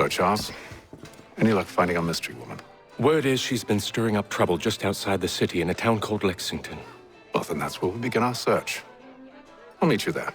Hello, Charles. Any luck finding our mystery woman? Word is she's been stirring up trouble just outside the city in a town called Lexington. Well, then that's where we'll begin our search. I'll meet you there.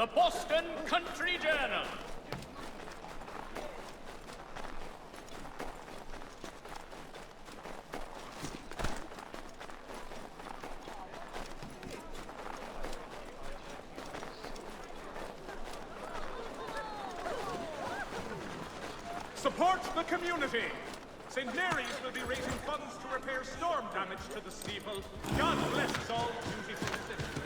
The Boston Country Journal. Support the community. St. Mary's will be raising funds to repair storm damage to the steeple. God bless us all, dutiful citizens.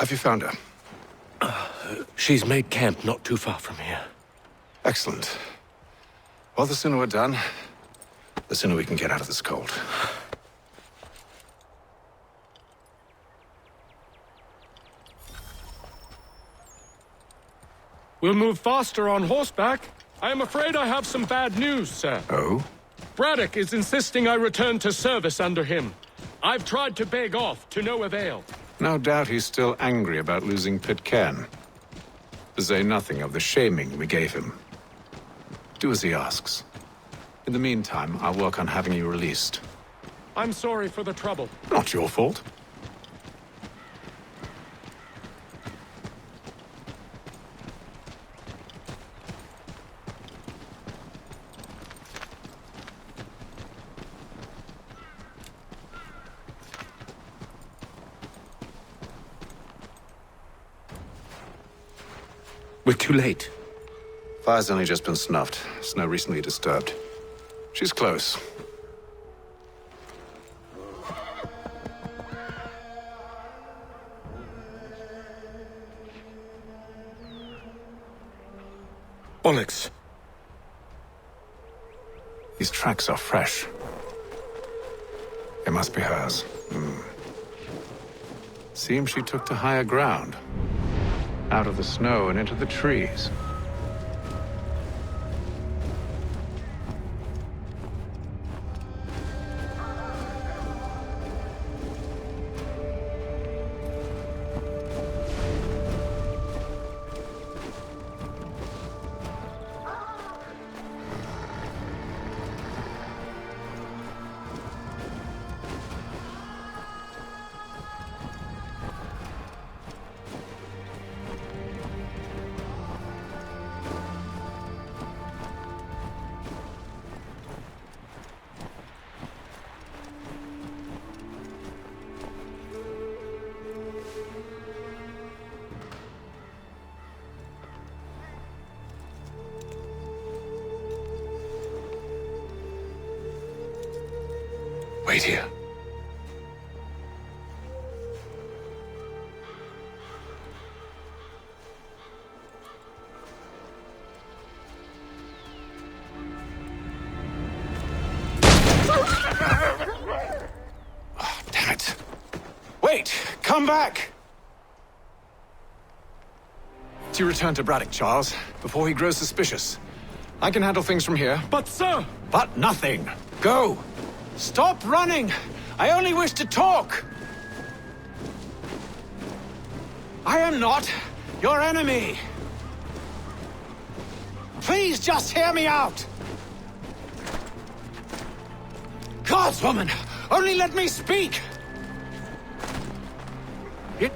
Have you found her? She's made camp not too far from here. Excellent. Well, the sooner we're done, the sooner we can get out of this cold. We'll move faster on horseback. I am afraid I have some bad news, sir. Oh? Braddock is insisting I return to service under him. I've tried to beg off, to no avail. No doubt he's still angry about losing Pitcairn. To say nothing of the shaming we gave him. Do as he asks. In the meantime, I'll work on having you released. I'm sorry for the trouble. Not your fault. We're too late. Fire's only just been snuffed. Snow recently disturbed. She's close. Bollocks. These tracks are fresh. They must be hers. Seems she took to higher ground. Out of the snow and into the trees. Wait here. Oh, damn it. Wait! Come back! You return to Braddock, Charles, before he grows suspicious. I can handle things from here. But, sir! But nothing. Go! Stop running! I only wish to talk! I am not your enemy! Please just hear me out! Gods, woman! Only let me speak! It...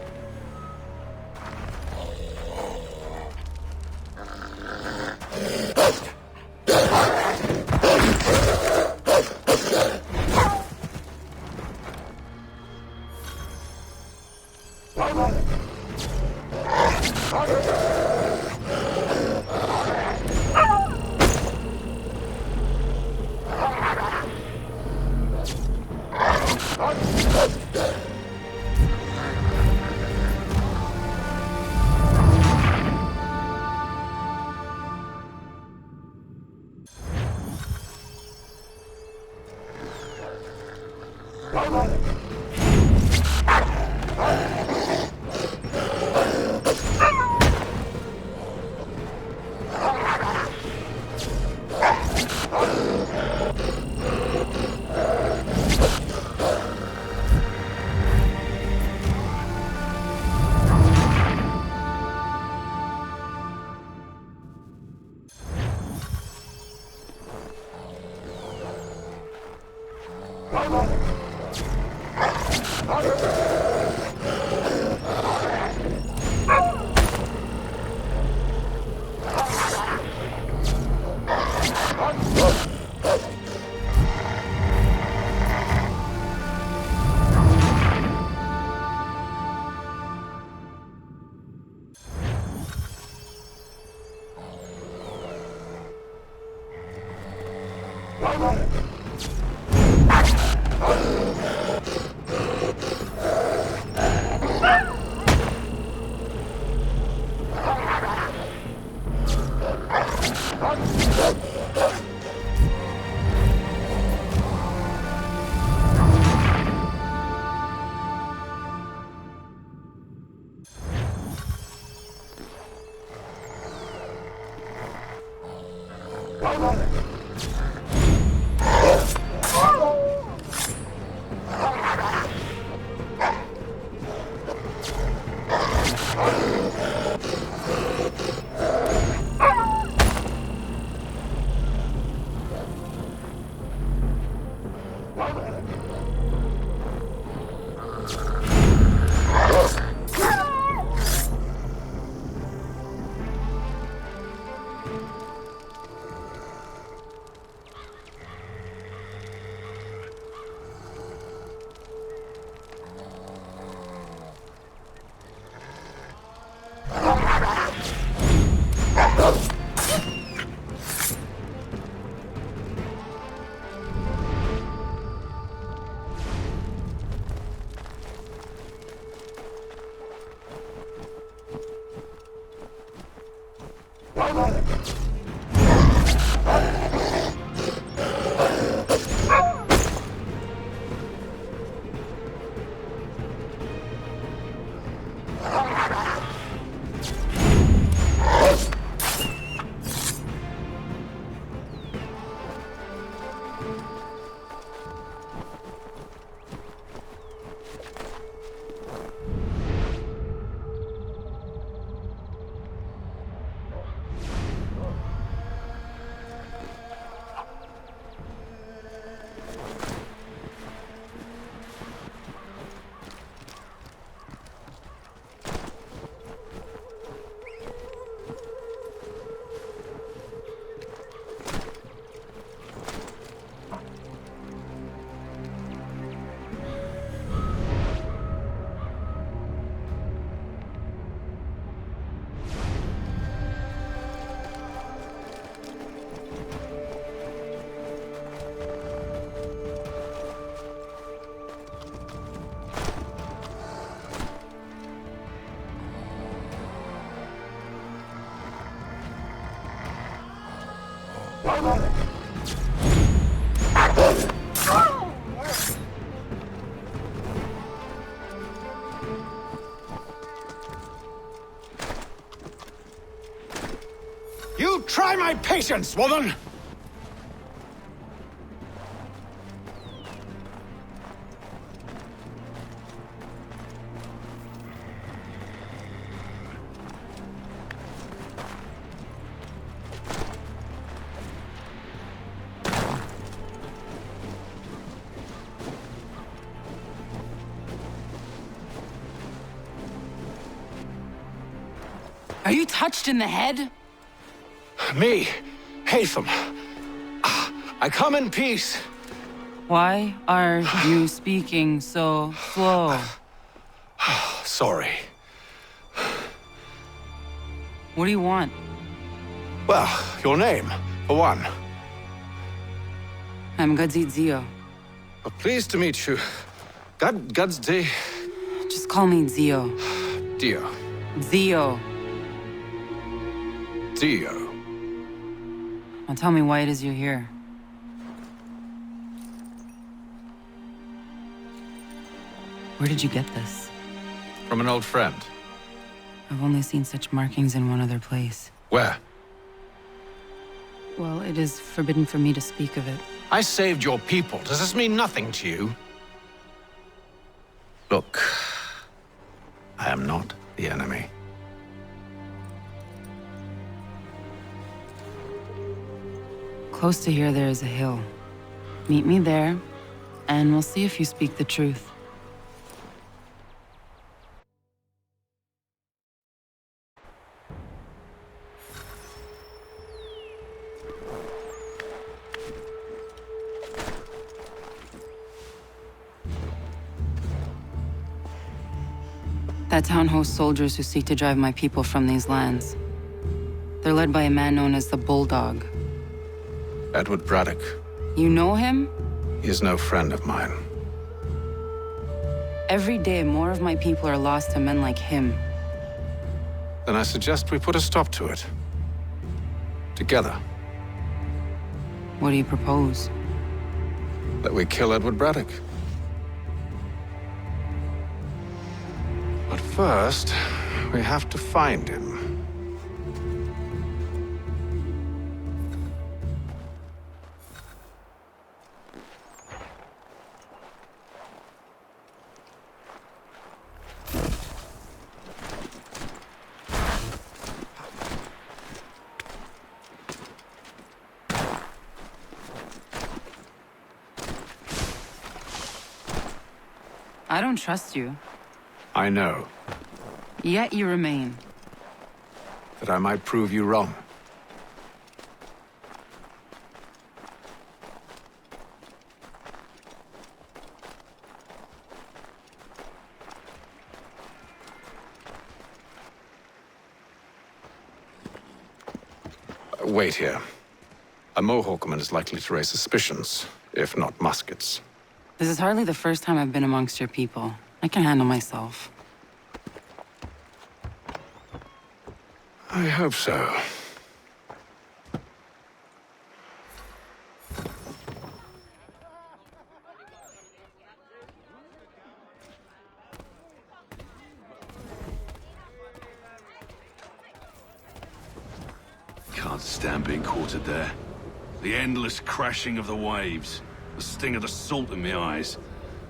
You try my patience, woman! Are you touched in the head? Me, Hatham. I come in peace. Why are you speaking so slow? Sorry. What do you want? Well, your name, for one. I'm Gadzit Zio. Oh, pleased to meet you. God's day. Just call me Zio. Dio. Zio. Dio. Now tell me why it is you're here. Where did you get this? From an old friend. I've only seen such markings in one other place. Where? Well, it is forbidden for me to speak of it. I saved your people. Does this mean nothing to you? Look, I am not the enemy. Close to here, there is a hill. Meet me there, and we'll see if you speak the truth. That town hosts soldiers who seek to drive my people from these lands. They're led by a man known as the Bulldog. Edward Braddock. You know him? He is no friend of mine. Every day, more of my people are lost to men like him. Then I suggest we put a stop to it. Together. What do you propose? That we kill Edward Braddock. But first, we have to find him. I don't trust you. I know. Yet you remain. That I might prove you wrong. Wait here. A Mohawkman is likely to raise suspicions, if not muskets. This is hardly the first time I've been amongst your people. I can handle myself. I hope so. Can't stand being quartered there. The endless crashing of the waves, the sting of the salt in my eyes,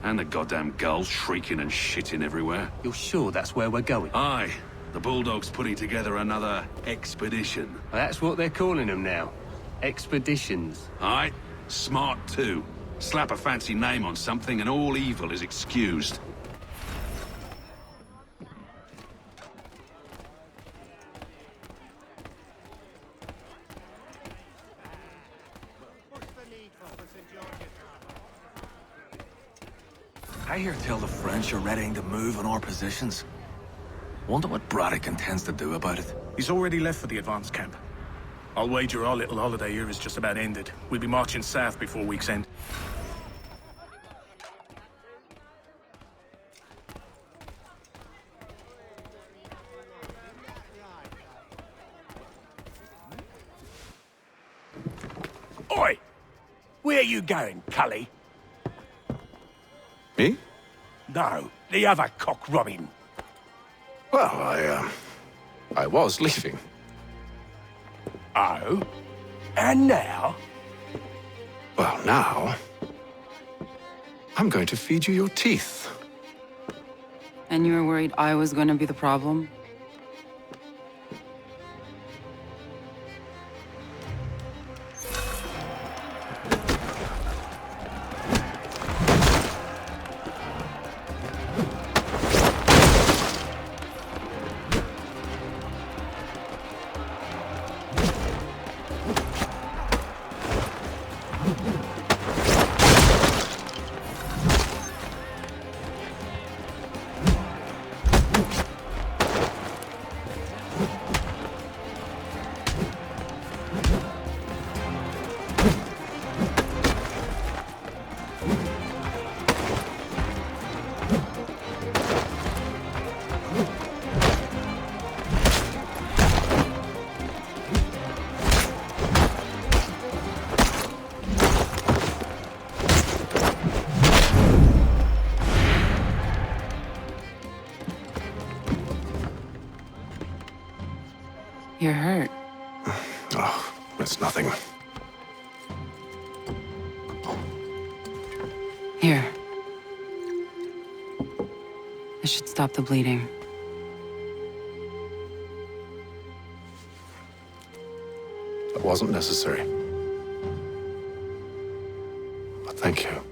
and the goddamn gulls shrieking and shitting everywhere. You're sure that's where we're going? Aye, the Bulldog's putting together another expedition. That's what they're calling them now. Expeditions. Aye, smart too. Slap a fancy name on something and all evil is excused. I hear tell the French are readying to move on our positions. Wonder what Braddock intends to do about it. He's already left for the advance camp. I'll wager our little holiday here is just about ended. We'll be marching south before week's end. Oi! Where you going, Cully? Me? No, the other cock Robin. Well, I was leaving. Oh? And now? Well, now... I'm going to feed you your teeth. And you were worried I was going to be the problem? You're hurt. Oh, it's nothing. Here. This should stop the bleeding. That wasn't necessary. But thank you.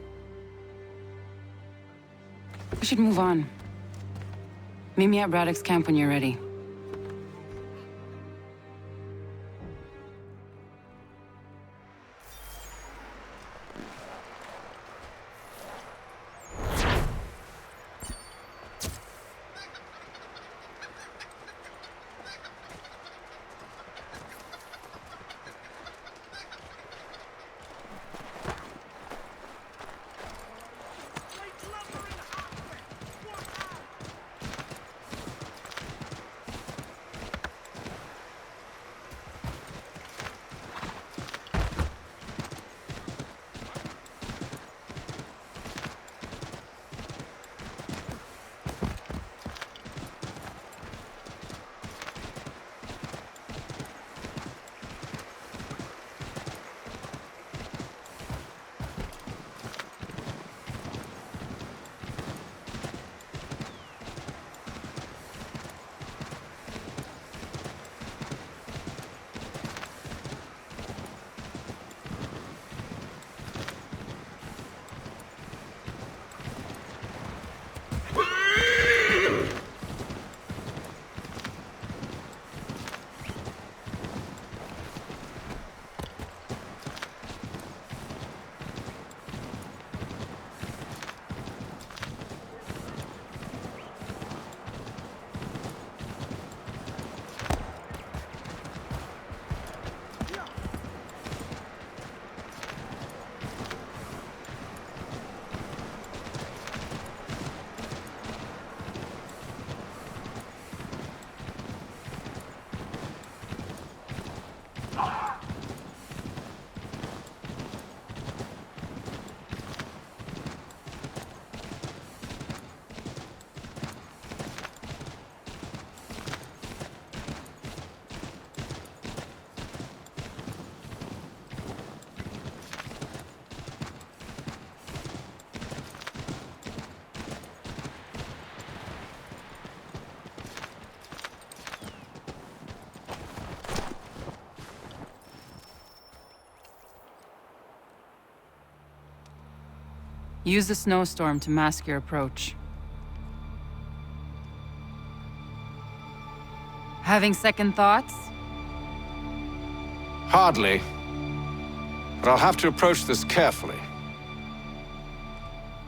We should move on. Meet me at Braddock's camp when you're ready. Use the snowstorm to mask your approach. Having second thoughts? Hardly. But I'll have to approach this carefully.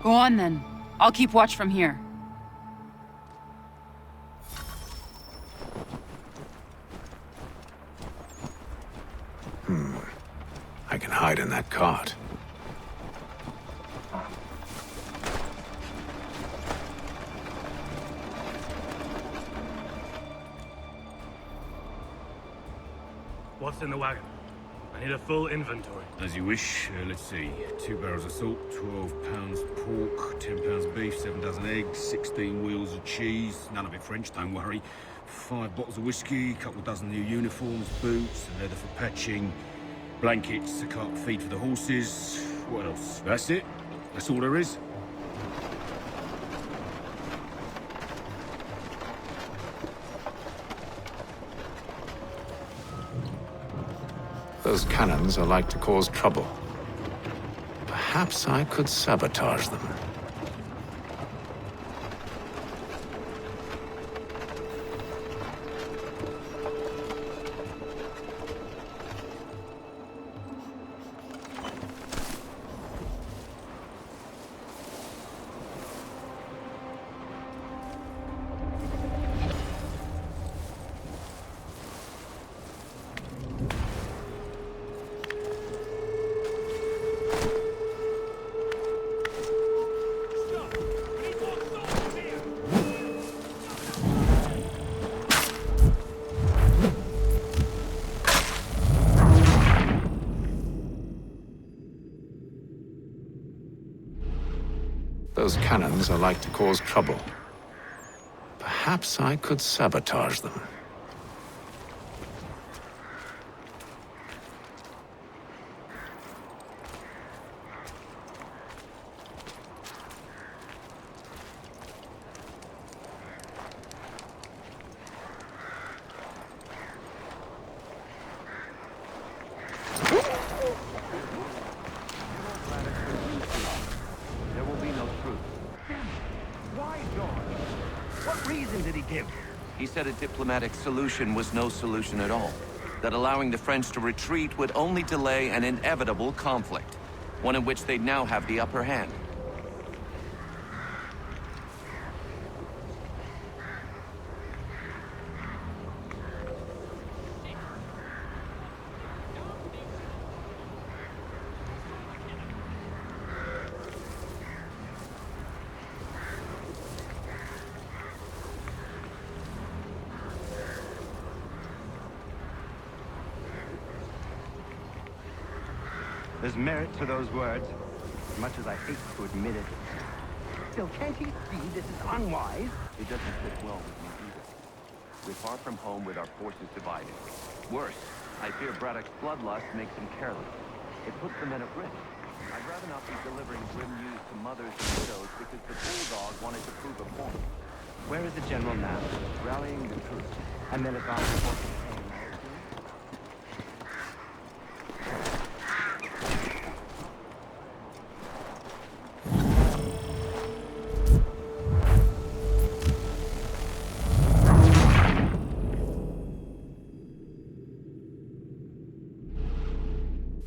Go on then. I'll keep watch from here. I can hide in that cart. What's in the wagon? I need a full inventory. As you wish. Let's see. 2 barrels of salt, 12 pounds pork, 10 pounds beef, 7 dozen eggs, 16 wheels of cheese. None of it French, don't worry. 5 bottles of whiskey, a couple dozen new uniforms, boots, leather for patching, blankets, a cart feed for the horses. What else? That's it. That's all there is. Those cannons are like to cause trouble. Perhaps I could sabotage them. Those cannons are like to cause trouble. Perhaps I could sabotage them. There will be no truth. Why, George? What reason did he give? He said a diplomatic solution was no solution at all. That allowing the French to retreat would only delay an inevitable conflict, one in which they'd now have the upper hand. There's merit to those words, as much as I hate to admit it. Still, can't he see this is unwise? It doesn't sit well with me either. We're far from home with our forces divided. Worse, I fear Braddock's bloodlust makes him careless. It puts the men at risk. I'd rather not be delivering grim news to mothers and widows because the bulldog wanted to prove a point. Where is the general now? Rallying the troops. And then it's on to Fort Duquesne, I assume?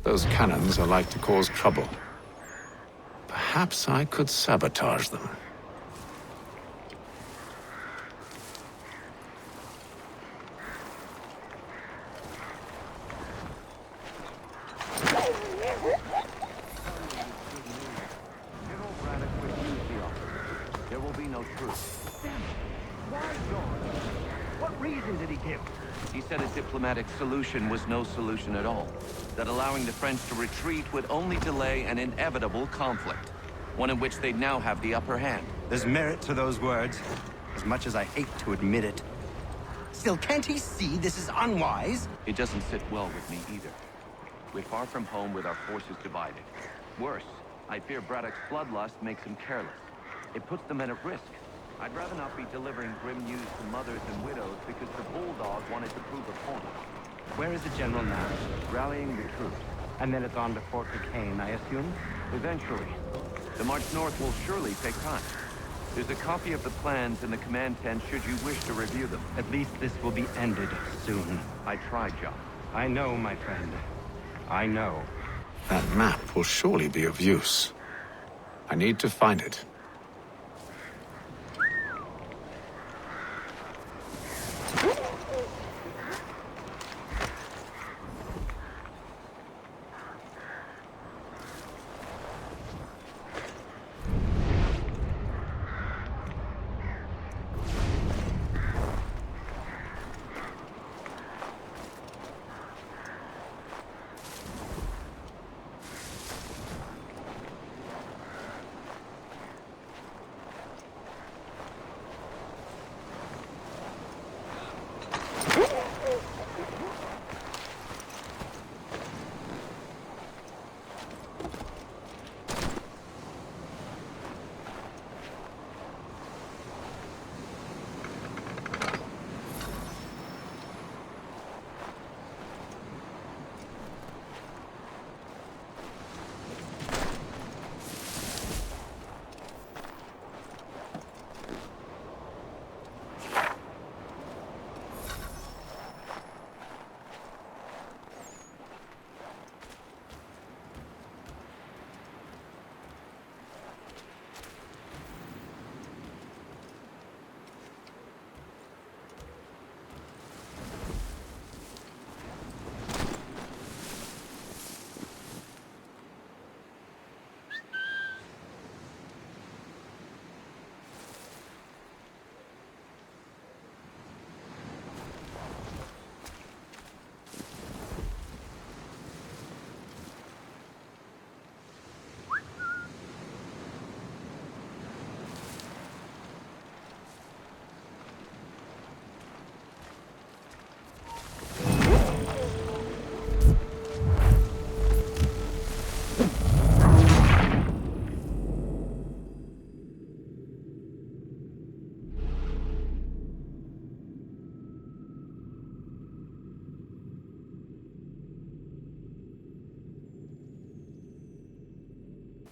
Those cannons are like to cause trouble. Perhaps I could sabotage them. General Braddock refused the offer. There will be no truce. Damn it. Why, George? What reason did he give? He said a diplomatic solution was no solution at all. That allowing the French to retreat would only delay an inevitable conflict, one in which they'd now have the upper hand. There's merit to those words, as much as I hate to admit it. Still, can't he see this is unwise? It doesn't sit well with me either. We're far from home with our forces divided. Worse, I fear Braddock's bloodlust makes him careless. It puts the men at risk. I'd rather not be delivering grim news to mothers and widows because the bulldog wanted to prove a point. Where is the general now? Rallying the troops. And then it's on to Fort Duquesne, I assume? Eventually. The march north will surely take time. There's a copy of the plans in the command tent should you wish to review them. At least this will be ended soon. I tried, John. I know, my friend. I know. That map will surely be of use. I need to find it.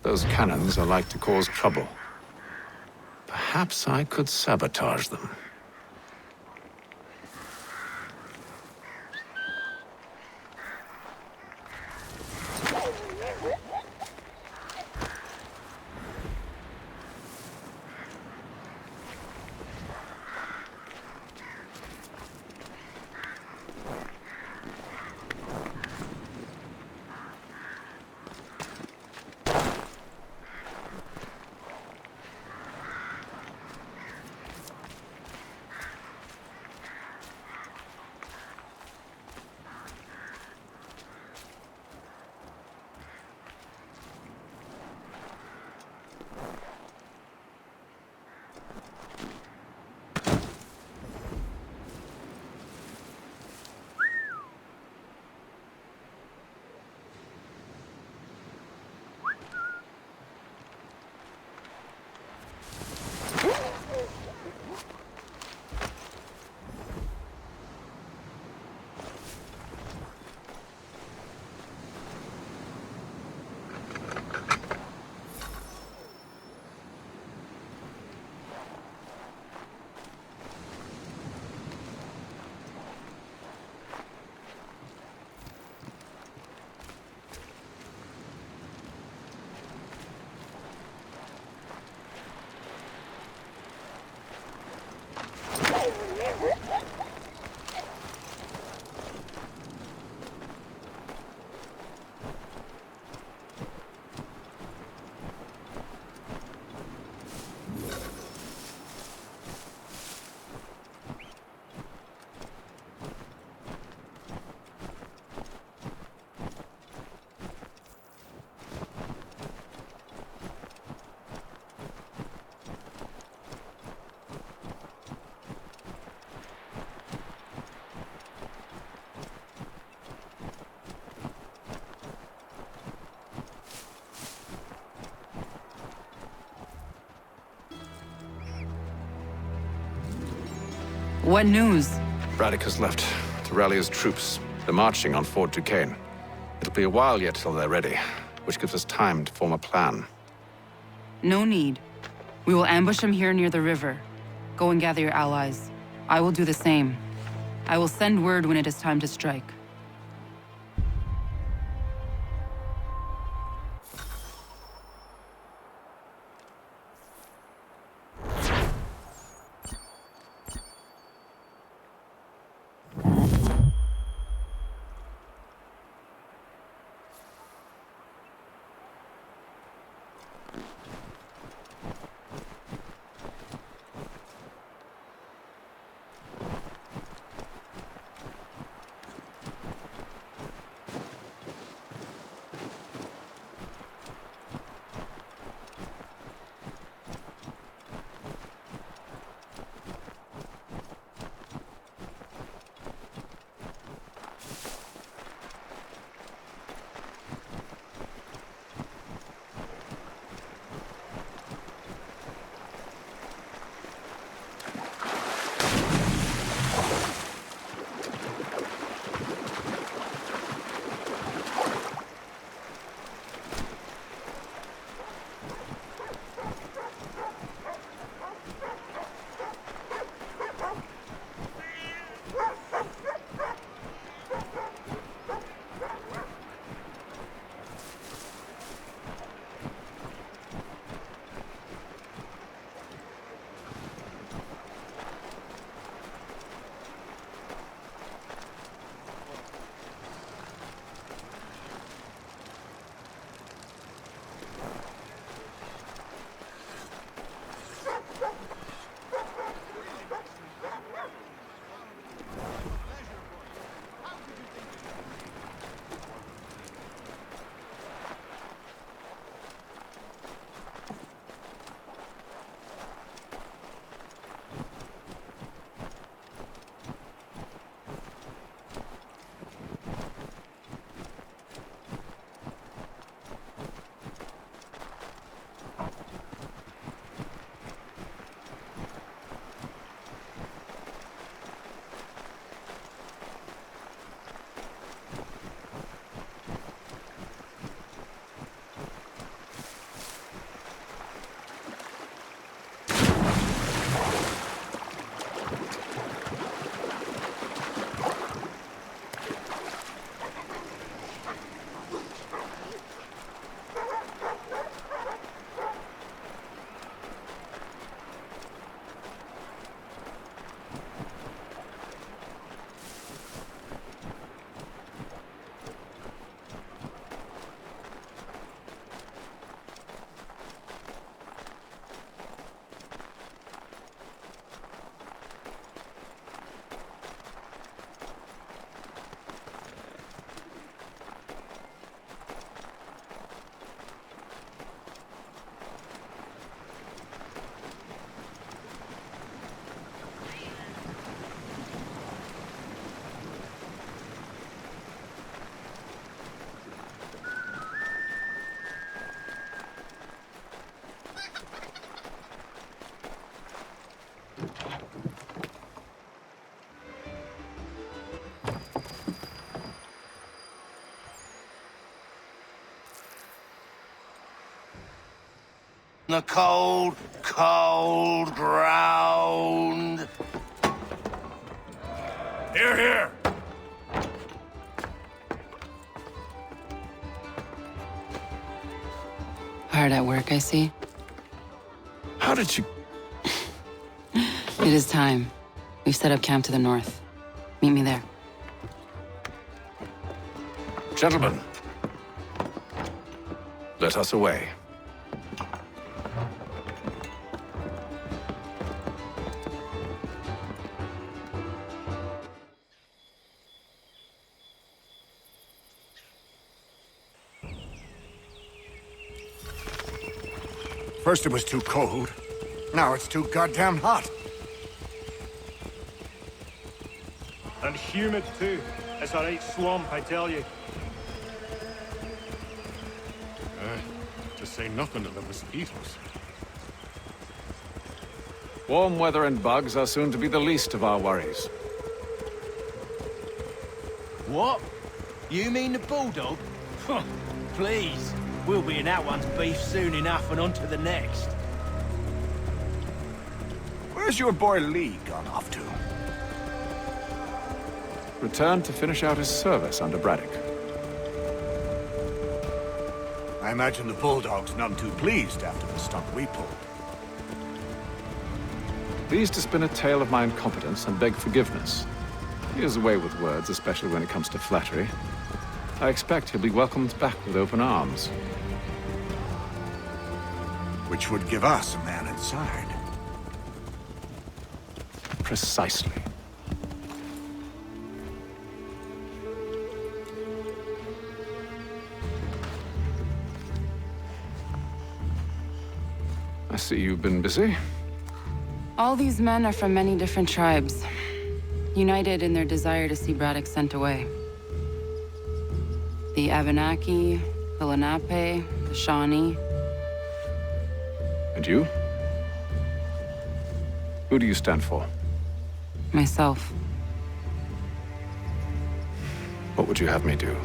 Those cannons are like to cause trouble. Perhaps I could sabotage them. What news? Braddock has left to rally his troops. They're marching on Fort Duquesne. It'll be a while yet till they're ready, which gives us time to form a plan. No need. We will ambush him here near the river. Go and gather your allies. I will do the same. I will send word when it is time to strike. The cold, cold ground. Here, here! Hard at work, I see. How did you... It is time. We've set up camp to the north. Meet me there. Gentlemen, let us away. First it was too cold. Now it's too goddamn hot. And humid too. It's a right swamp, I tell you. To say nothing of the mosquitoes. Warm weather and bugs are soon to be the least of our worries. What? You mean the bulldog? Please. We'll be in that one's beef soon enough and on to the next. Where's your boy Lee gone off to? Returned to finish out his service under Braddock. I imagine the Bulldog's none too pleased after the stunt we pulled. Pleased to spin a tale of my incompetence and beg forgiveness. He has a way with words, especially when it comes to flattery. I expect he'll be welcomed back with open arms. Which would give us a man inside. Precisely. I see you've been busy. All these men are from many different tribes, united in their desire to see Braddock sent away. The Abenaki, the Lenape, the Shawnee. And you? Who do you stand for? Myself. What would you have me do?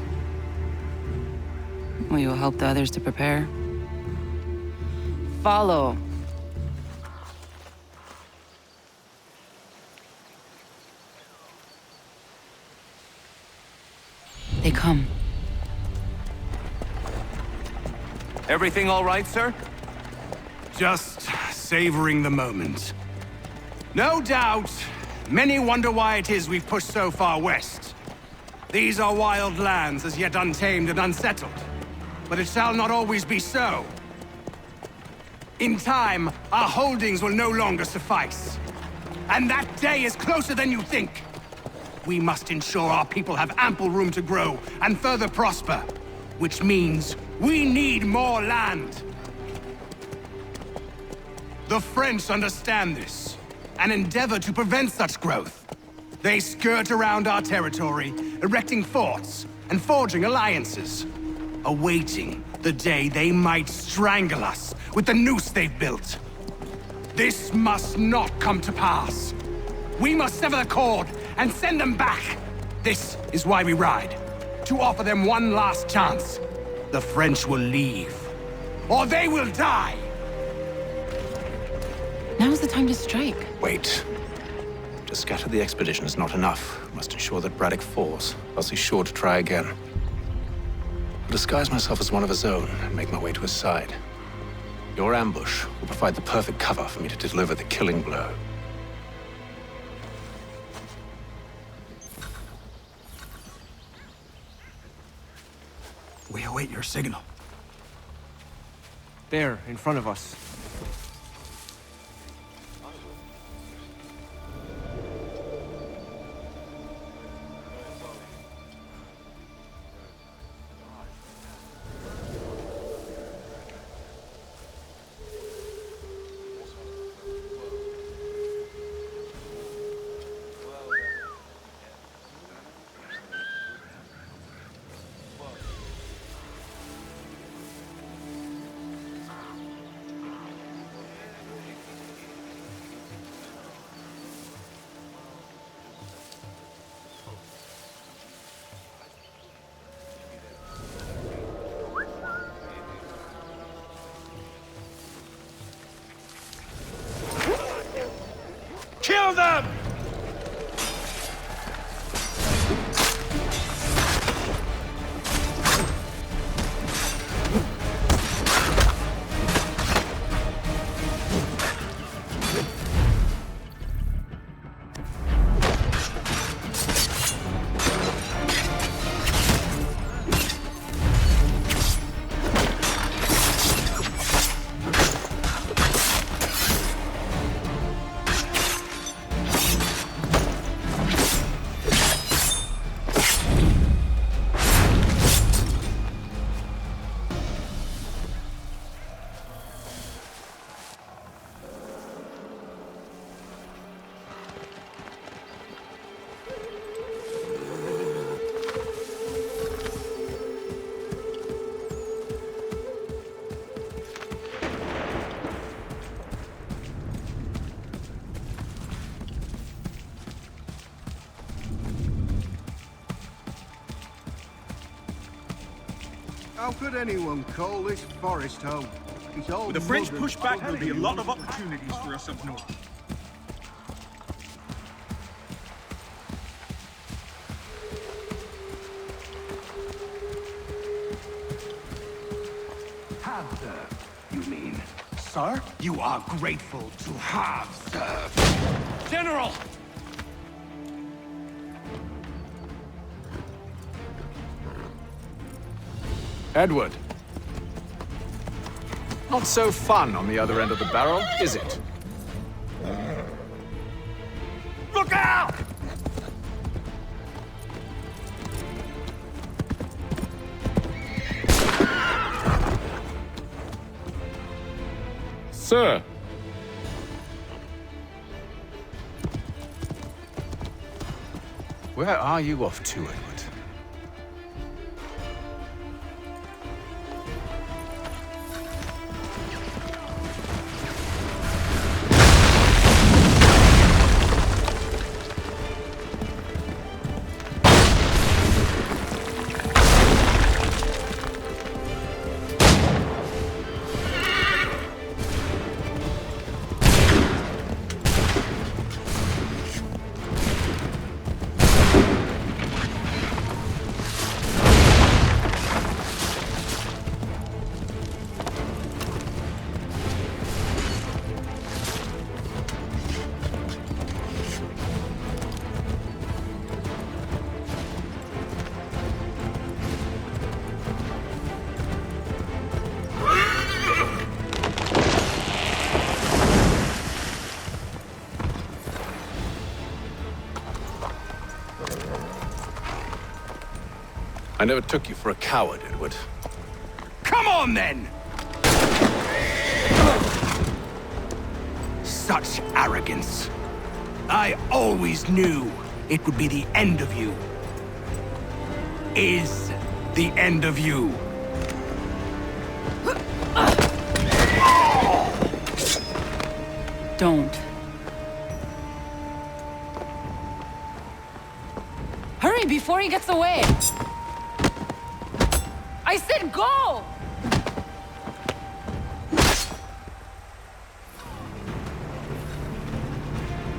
Will you help the others to prepare? Follow. They come. Everything all right, sir? Just savoring the moment. No doubt, many wonder why it is we've pushed so far west. These are wild lands as yet untamed and unsettled. But it shall not always be so. In time, our holdings will no longer suffice. And that day is closer than you think. We must ensure our people have ample room to grow and further prosper. Which means we need more land. The French understand this, and endeavor to prevent such growth. They skirt around our territory, erecting forts and forging alliances, awaiting the day they might strangle us with the noose they've built. This must not come to pass. We must sever the cord and send them back. This is why we ride, to offer them one last chance. The French will leave, or they will die. Now's the time to strike. Wait. To scatter the expedition is not enough. We must ensure that Braddock falls, else he's sure to try again. I'll disguise myself as one of his own and make my way to his side. Your ambush will provide the perfect cover for me to deliver the killing blow. We await your signal. There, in front of us. How could anyone call this forest home? It's all With the French mud and pushback, there'll be a ugly. lot of opportunities for us up north. Have served, you mean? Sir, you are grateful to have served. General! Edward. Not so fun on the other end of the barrel, is it? Look out! Sir! Where are you off to, Edward? I never took you for a coward, Edward. Come on, then! Such arrogance. I always knew it would be the end of you. Is the end of you. Don't. Hurry before he gets away! I said go!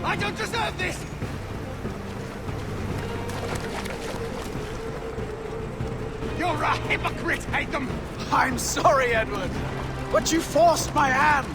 I don't deserve this! You're a hypocrite, Hatham! I'm sorry, Edward, but you forced my hand.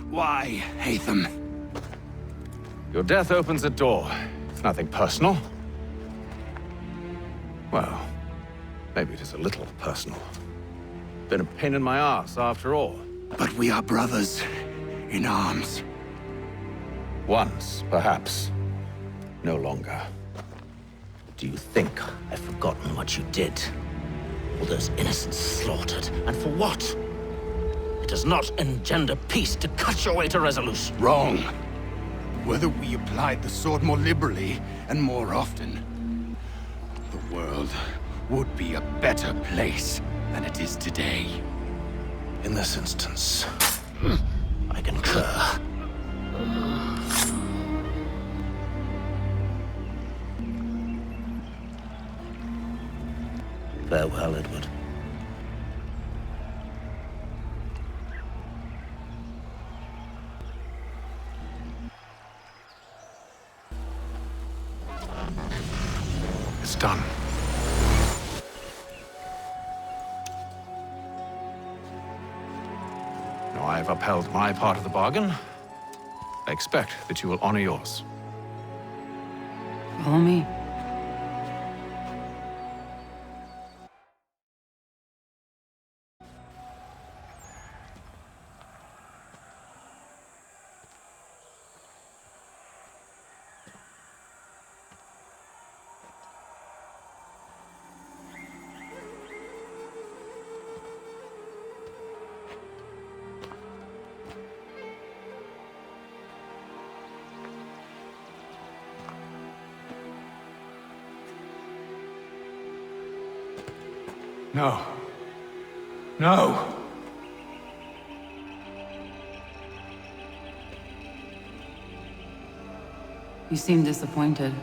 Why, Hatham? Your death opens a door. It's nothing personal. Well, maybe it is a little personal. Been a pain in my ass, after all. But we are brothers in arms. Once, perhaps. No longer. Do you think I've forgotten what you did? All those innocents slaughtered, and for what? It does not engender peace to cut your way to resolution. Wrong. Whether we applied the sword more liberally and more often, the world would be a better place than it is today. In this instance, I concur. Farewell, Edward. It's done. Now I have upheld my part of the bargain. I expect that you will honor yours. Follow me. No. No! You seem disappointed.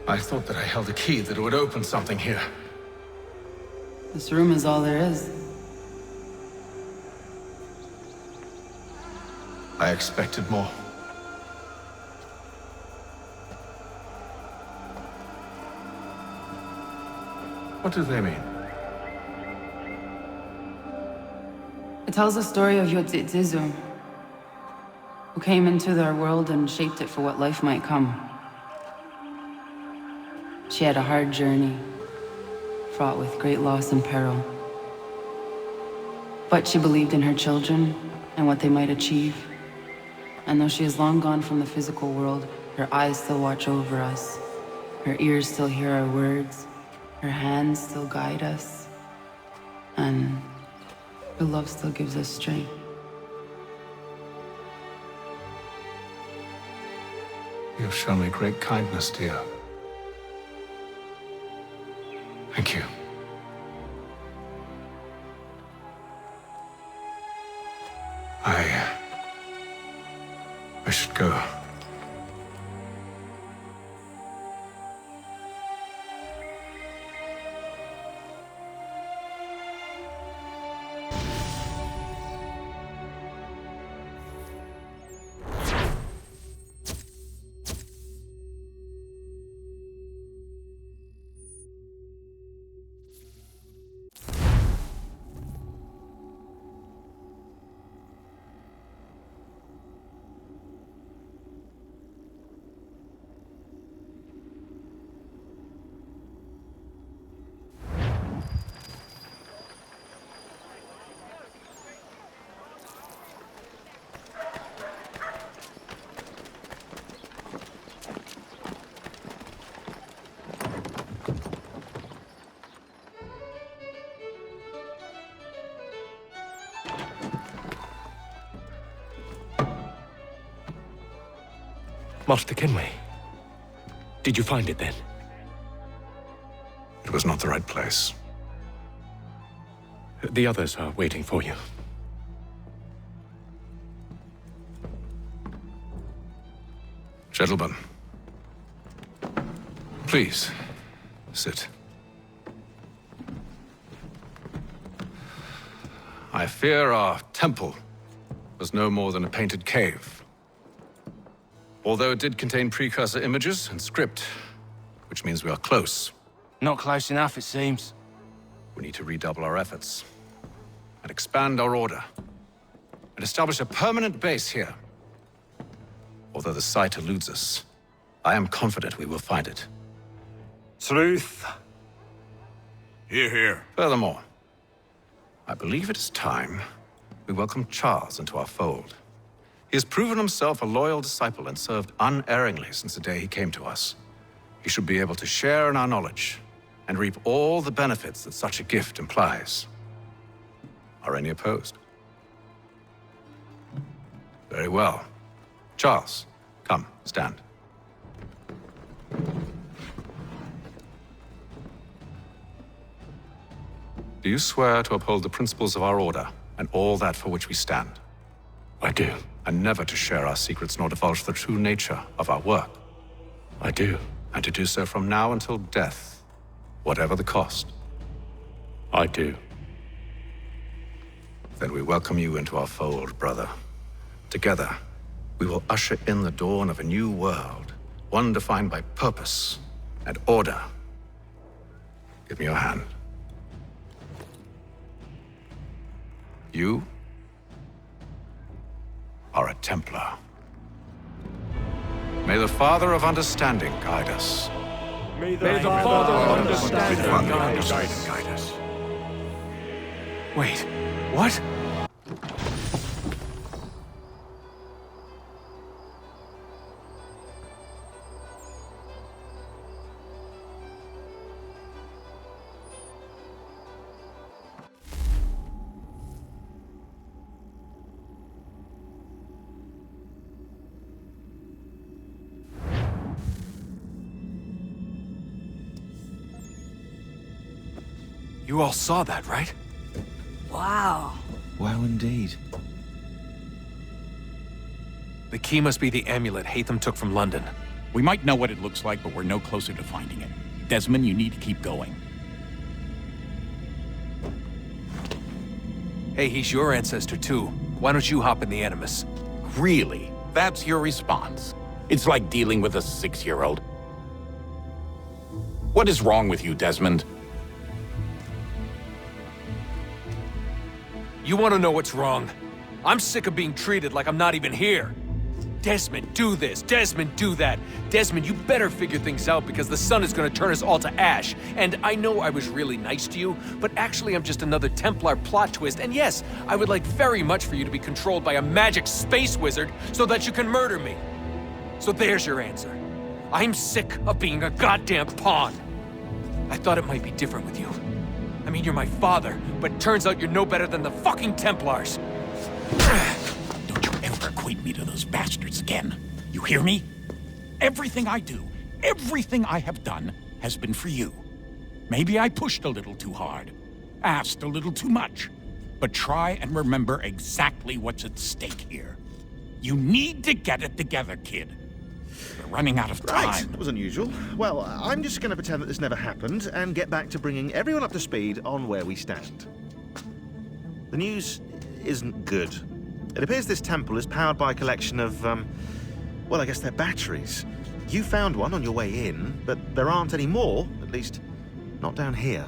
I thought that I held a key that would open something here. This room is all there is. I expected more. What do they mean? It tells the story of Yotzitzizu, who came into their world and shaped it for what life might come. She had a hard journey, fraught with great loss and peril. But she believed in her children and what they might achieve. And though she is long gone from the physical world, her eyes still watch over us. Her ears still hear our words. Her hands still guide us. And her love still gives us strength. You've shown me great kindness, dear. Thank you. I should go. Master Kenway, did you find it then? It was not the right place. The others are waiting for you. Gentlemen, please, sit. I fear our temple was no more than a painted cave. Although it did contain precursor images and script, which means we are close. Not close enough, it seems. We need to redouble our efforts and expand our order and establish a permanent base here. Although the site eludes us, I am confident we will find it. Truth. Hear, hear. Furthermore, I believe it is time we welcome Charles into our fold. He has proven himself a loyal disciple and served unerringly since the day he came to us. He should be able to share in our knowledge and reap all the benefits that such a gift implies. Are any opposed? Very well. Charles, come, stand. Do you swear to uphold the principles of our order and all that for which we stand? I do. And never to share our secrets nor divulge the true nature of our work? I do. And to do so from now until death, whatever the cost? I do. Then we welcome you into our fold, brother. Together, we will usher in the dawn of a new world, one defined by purpose and order. Give me your hand. You are a Templar. May the Father of Understanding guide us. May the Father of Understanding Guide us. Wait, what? You all saw that, right? Wow. Wow, indeed. The key must be the amulet Hatham took from London. We might know what it looks like, but we're no closer to finding it. Desmond, you need to keep going. Hey, he's your ancestor too. Why don't you hop in the Animus? Really? That's your response? It's like dealing with a 6-year-old. What is wrong with you, Desmond? You want to know what's wrong? I'm sick of being treated like I'm not even here. Desmond, do this. Desmond, do that. Desmond, you better figure things out because the sun is going to turn us all to ash. And I know I was really nice to you, but actually I'm just another Templar plot twist. And yes, I would like very much for you to be controlled by a magic space wizard so that you can murder me. So there's your answer. I'm sick of being a goddamn pawn. I thought it might be different with you. I mean, you're my father, but turns out you're no better than the fucking Templars. Don't you ever equate me to those bastards again. You hear me? Everything I do, everything I have done, has been for you. Maybe I pushed a little too hard, asked a little too much. But try and remember exactly what's at stake here. You need to get it together, kid. We're running out of time. Right, that was unusual. Well, I'm just going to pretend that this never happened and get back to bringing everyone up to speed on where we stand. The news isn't good. It appears this temple is powered by a collection of, well, I guess they're batteries. You found one on your way in, but there aren't any more, at least not down here.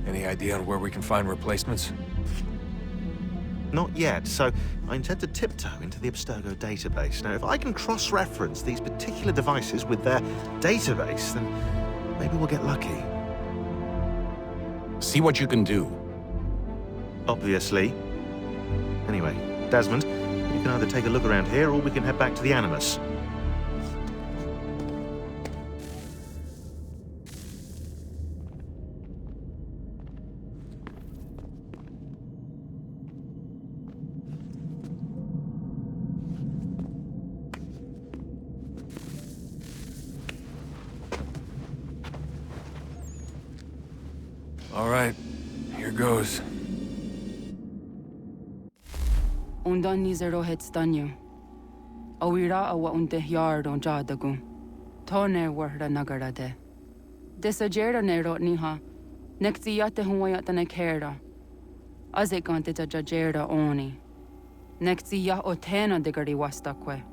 Any idea on where we can find replacements? Not yet, so I intend to tiptoe into the Abstergo database. Now, if I can cross-reference these particular devices with their database, then maybe we'll get lucky. See what you can do. Obviously. Anyway, Desmond, you can either take a look around here or we can head back to the Animus. All right, here goes. Undan nizero het stanyu. Awira awa unde yard on jadagu. Toner warda nagara de. Desajera nero niha. Nekti yate huwayata nekera. Azekante jajera oni. Nekti ya otena degari wastakwe.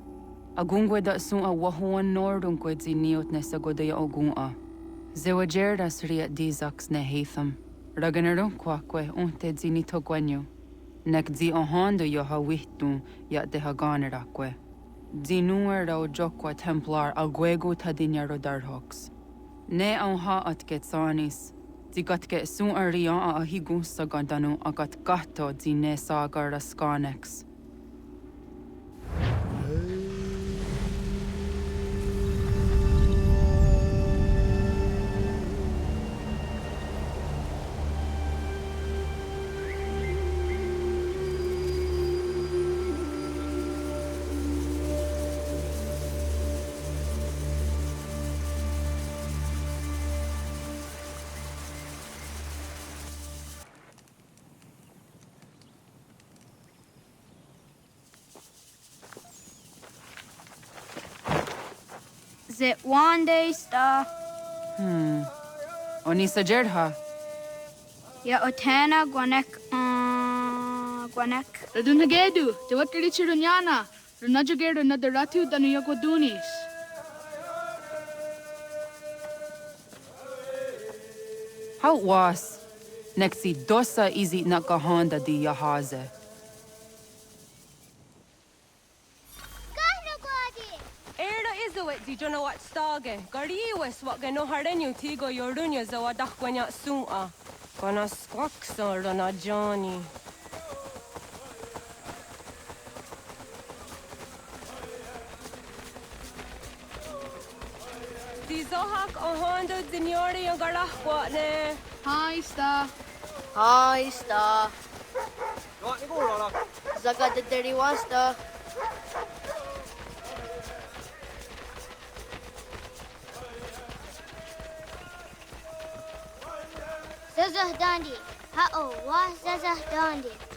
Agungwe da sun a wahuan nordunkwe ziniot nesagodaya ogun. Zewajerda sriat dizax ne Hatham. Raganerunkwa unte zinito gwenyu. Nek zi ohondo yo hawitu ya de haganerakwe. Zinuer o jokwa Templar agwego tadinyaro darhox. Ne ha at getsanis. Zigatke sun arian a higunsa gandanu agat gato zine sagar skanex. Zit one day star. Oni sajerha. Ya otana gwanek gwanek. Radunagedu, Dewatri Chirunyana, Runajagedu Nadaratu Danu Yagodunis. How was? Nexi dosa izi nakahonda di yahaze. Di jono wat stage. Gariwes wat gano harenyu tigo yorunya zawa dakwanya sua. Kana skaksa rana Johnny. Di zohak ahondo dinyori yung garahwa ne. Hi, Star. Hi, Star. Zaga de Deriwasta. Zazah Dandi. Ha-oh, wa Zazah Dandi.